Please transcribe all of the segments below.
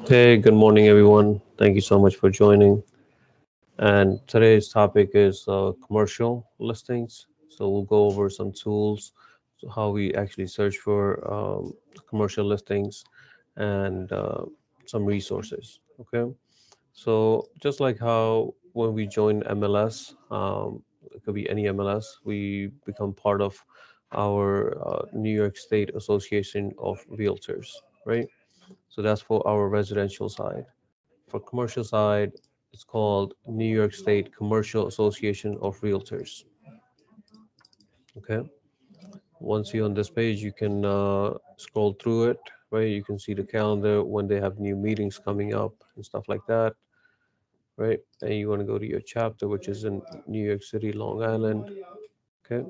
Hey, good morning, everyone. Thank you so much for joining. And today's topic is commercial listings. So we'll go over some tools, so how we actually search for commercial listings, and some resources. Okay. So just like how when we join MLS, it could be any MLS, we become part of our New York State Association of Realtors, right? So that's for our residential side. For commercial side, it's called New York State Commercial Association of Realtors. Okay. Once you're on this page, you can scroll through it, right? You can see the calendar when they have new meetings coming up and stuff like that, right? And you want to go to your chapter, which is in New York City, Long Island. Okay.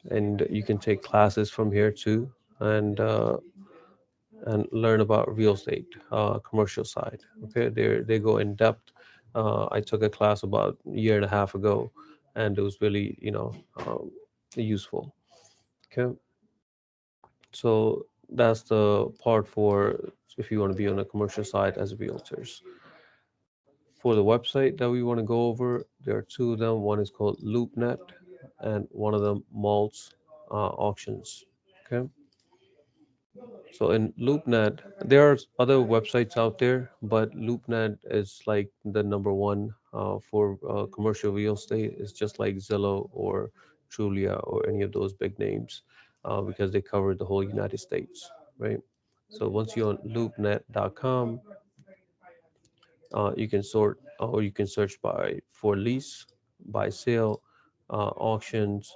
And you can take classes from here too, and learn about real estate, commercial side. Okay, they go in depth. I took a class about a year and a half ago, and it was really useful. Okay, so that's the part for if you want to be on a commercial side as realtors. For the website that we want to go over, there are two of them. One is called LoopNet, and one of them Maltz Auctions. Okay. So in LoopNet, there are other websites out there, but LoopNet is like the number one for commercial real estate. It's just like Zillow or Trulia or any of those big names because they cover the whole United States, right? So once you're on loopnet.com, you can sort or you can search by for lease, by sale, auctions,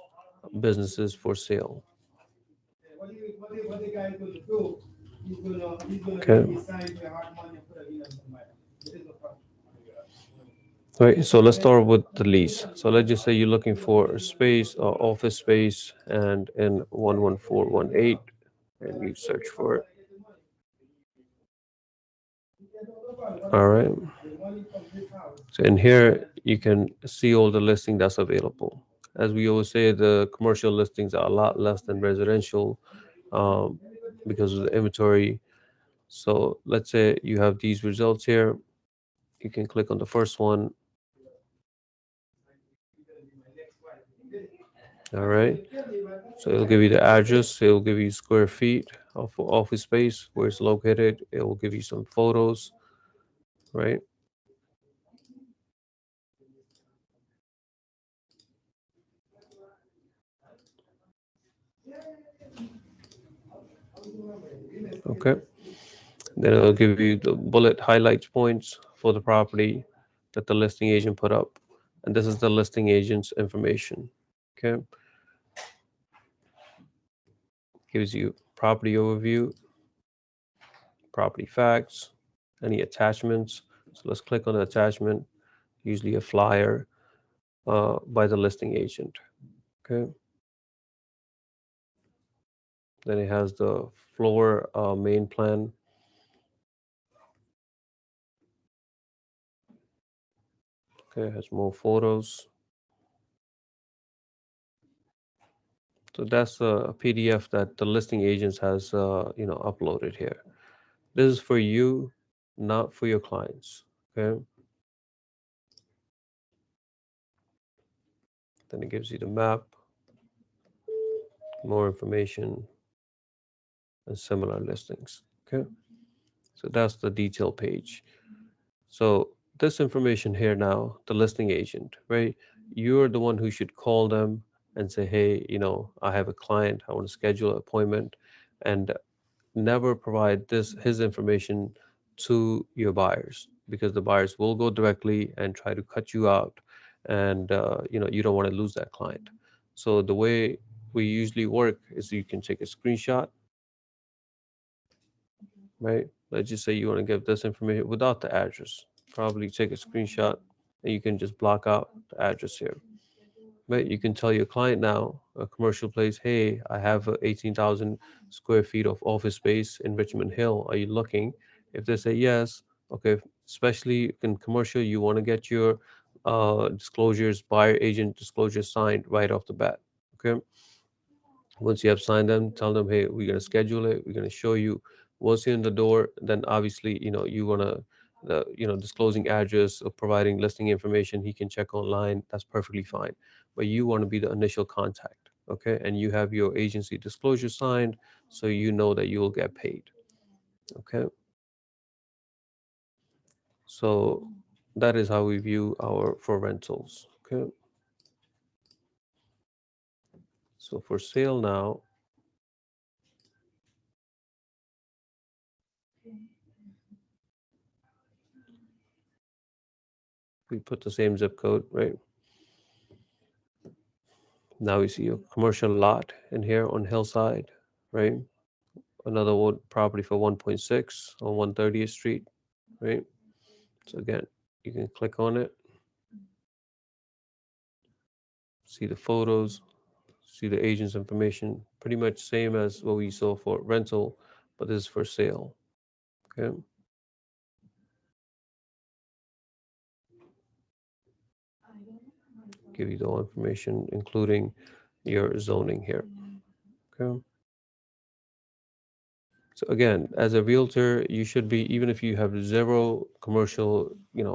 businesses for sale. Okay. Right, so let's start with the lease. So let's just say you're looking for a space, office space, and in 11418, and you search for it. All right. So in here, you can see all the listing that's available. As we always say, the commercial listings are a lot less than residential um, because of the inventory. So let's say you have these results here. You can click on the first one. All right. So it'll give you the address, it'll give you square feet of office space, where it's located. It will give you some photos, right? Okay. Then it'll give you the bullet highlights points for the property that the listing agent put up. And this is the listing agent's information. Okay. Gives you property overview, property facts, any attachments. So let's click on the attachment, usually a flyer by the listing agent. Okay. Then it has the floor main plan. Okay, it has more photos. So that's a PDF that the listing agents has uploaded here. This is for you, not for your clients. Okay. Then it gives you the map, more information, and similar listings. Okay. So that's the detail page. So this information here now, the listing agent, right? You're the one who should call them and say, hey, I have a client, I want to schedule an appointment, and never provide this his information to your buyers because the buyers will go directly and try to cut you out, and you don't want to lose that client. So the way we usually work is you can take a screenshot, right? Let's just say you want to give this information without the address. Probably take a screenshot and you can just block out the address here. Right? You can tell your client now, a commercial place, hey, I have 18,000 square feet of office space in Richmond Hill. Are you looking? If they say yes, okay, especially in commercial, you want to get your disclosures, buyer agent disclosures signed right off the bat. Okay. Once you have signed them, tell them, hey, we're going to schedule it. We're going to show you what's in the door. Then obviously, you want to, disclosing address or providing listing information, he can check online. That's perfectly fine. But you want to be the initial contact. Okay. And you have your agency disclosure signed, so you know that you will get paid. Okay. So that is how we view our for rentals. Okay. So for sale now, we put the same zip code, right? Now we see a commercial lot in here on Hillside, right? Another one property for 1.6 on 130th Street, right? So again, you can click on it, see the photos, see the agent's information, pretty much same as what we saw for rental, but this is for sale. Okay, give you the whole information, including your zoning here. Okay. So again, as a realtor, you should be, even if you have zero commercial,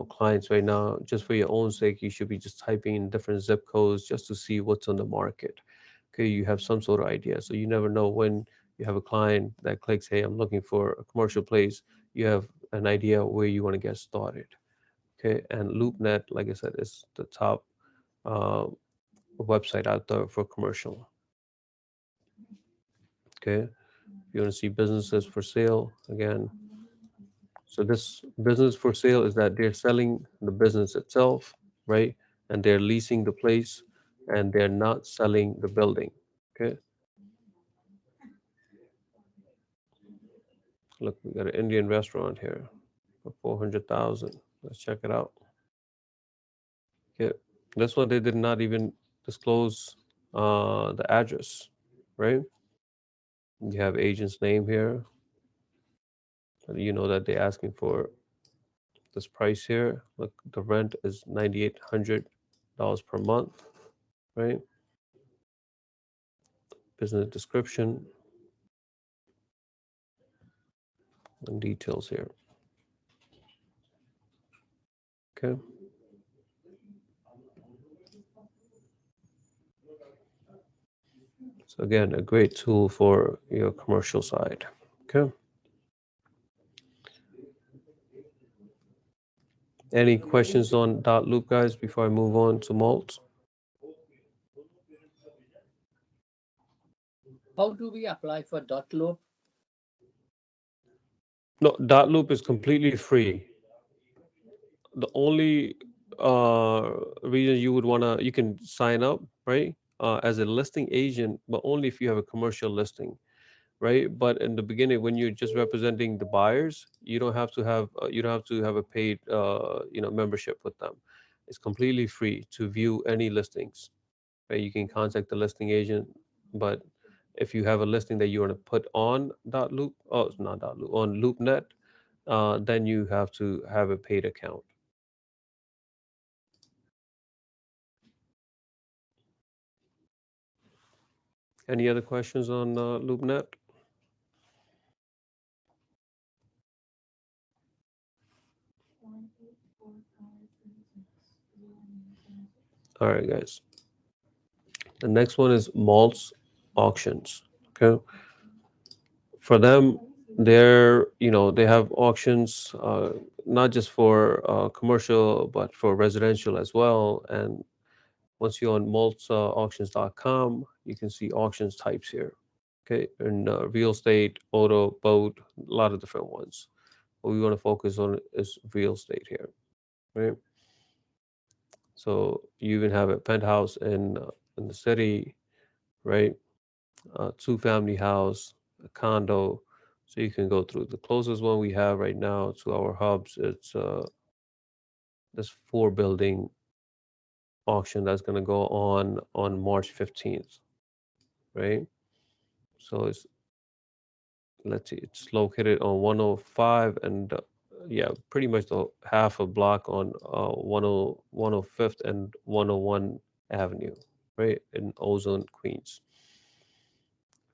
clients right now, just for your own sake, you should be just typing in different zip codes just to see what's on the market. Okay, you have some sort of idea. So you never know when you have a client that clicks, hey, I'm looking for a commercial place. You have an idea where you want to get started. Okay, and LoopNet, like I said, is the top uh, website out there for commercial. Okay, if you want to see businesses for sale, again, so this business for sale is that they're selling the business itself, right? And they're leasing the place and they're not selling the building. Okay. Look, we got an Indian restaurant here for 400,000. Let's check it out. Okay. This one they did not even disclose the address, right? You have agent's name here. And you know that they're asking for this price here. Look, the rent is $9,800 per month, right? Business description and details here. Okay. So again, a great tool for your commercial side. Okay. Any questions on dot loop, guys, before I move on to Malt? How do we apply for dot loop? No, dot loop is completely free. The only reason you would wanna, you can sign up, right, as a listing agent, but only if you have a commercial listing, right? But in the beginning, when you're just representing the buyers, you don't have to have a paid membership with them. It's completely free to view any listings, right? You can contact the listing agent, but if you have a listing that you want to put on dot loop, oh, it's not dot loop, on LoopNet, then you have to have a paid account. Any other questions on LoopNet? All right, guys. The next one is Maltz auctions. Okay, for them, they have auctions, not just for commercial but for residential as well. And once you're on maltzauctions.com, you can see auctions types here. Okay, and real estate, auto, boat, a lot of different ones. What we want to focus on is real estate here, right? So you even have a penthouse in the city, right? A two-family house, a condo. So you can go through. The closest one we have right now to our hubs, it's this four-building auction that's going to go on March 15th, right? So let's see, it's located on 105 and yeah, pretty much the half a block on 105th and 101 Avenue, right in Ozone, Queens.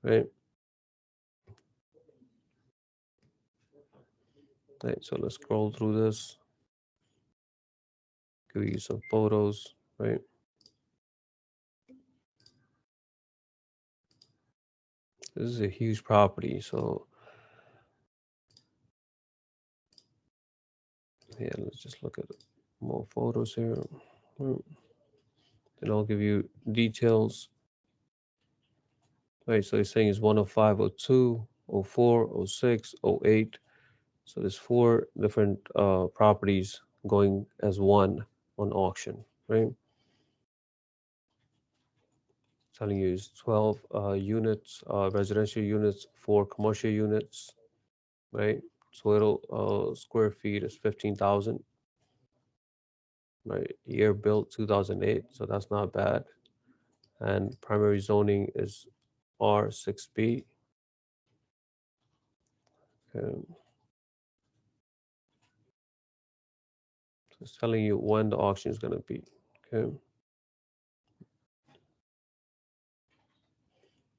right? Right. So let's scroll through this, give you some photos, right? This is a huge property, so yeah, let's just look at more photos here. Right. Then I'll give you details. Right, so it's saying it's 105, oh two, oh four, oh six, oh eight. So there's four different properties going as one on auction, right? Telling you is 12 units, residential units, four commercial units, right? Total square feet is 15,000, right? Year built 2008, so that's not bad. And primary zoning is R6B. Okay. So it's telling you when the auction is going to be. Okay.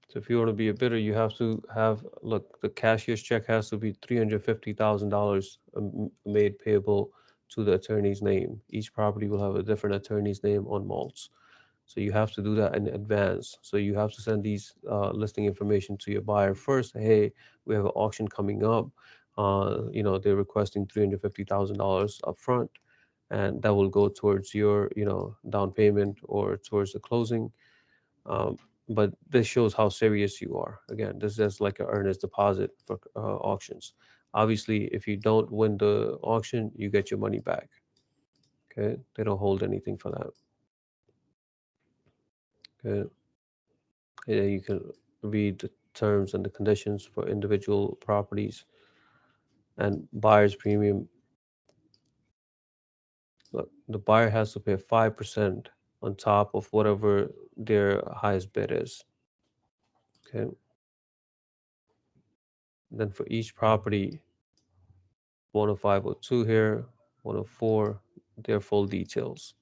So if you want to be a bidder, you have to have, look, the cashier's check has to be $350,000 made payable to the attorney's name. Each property will have a different attorney's name on malts. So you have to do that in advance. So you have to send these listing information to your buyer first. Hey, we have an auction coming up. They're requesting $350,000 upfront, and that will go towards your, down payment or towards the closing. um, but this shows how serious you are. Again, this is like an earnest deposit for auctions. Obviously, if you don't win the auction, you get your money back. Okay, they don't hold anything for that. Okay, and you can read the terms and the conditions for individual properties and buyer's premium. Look, the buyer has to pay 5% on top of whatever their highest bid is. Okay, then for each property, 10502 here, 104, their full details,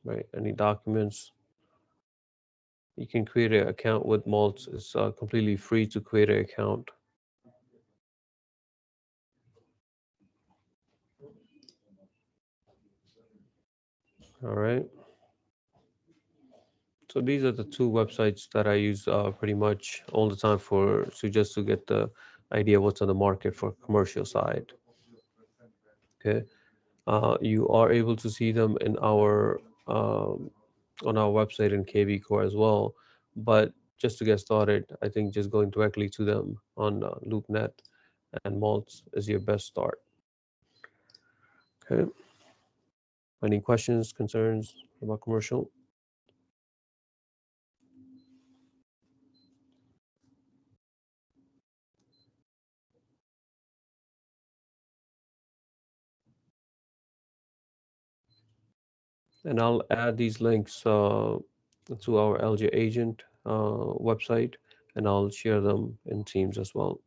right? Any documents, you can create an account with Maltz. It's completely free to create an account. All right. So these are the two websites that I use pretty much all the time for so just to get the idea what's on the market for commercial side. Okay. You are able to see them in our on our website in KV Core as well. But just to get started, I think just going directly to them on LoopNet and Maltz is your best start. Okay. Any questions, concerns about commercial? And I'll add these links to our LJ Agent website, and I'll share them in Teams as well.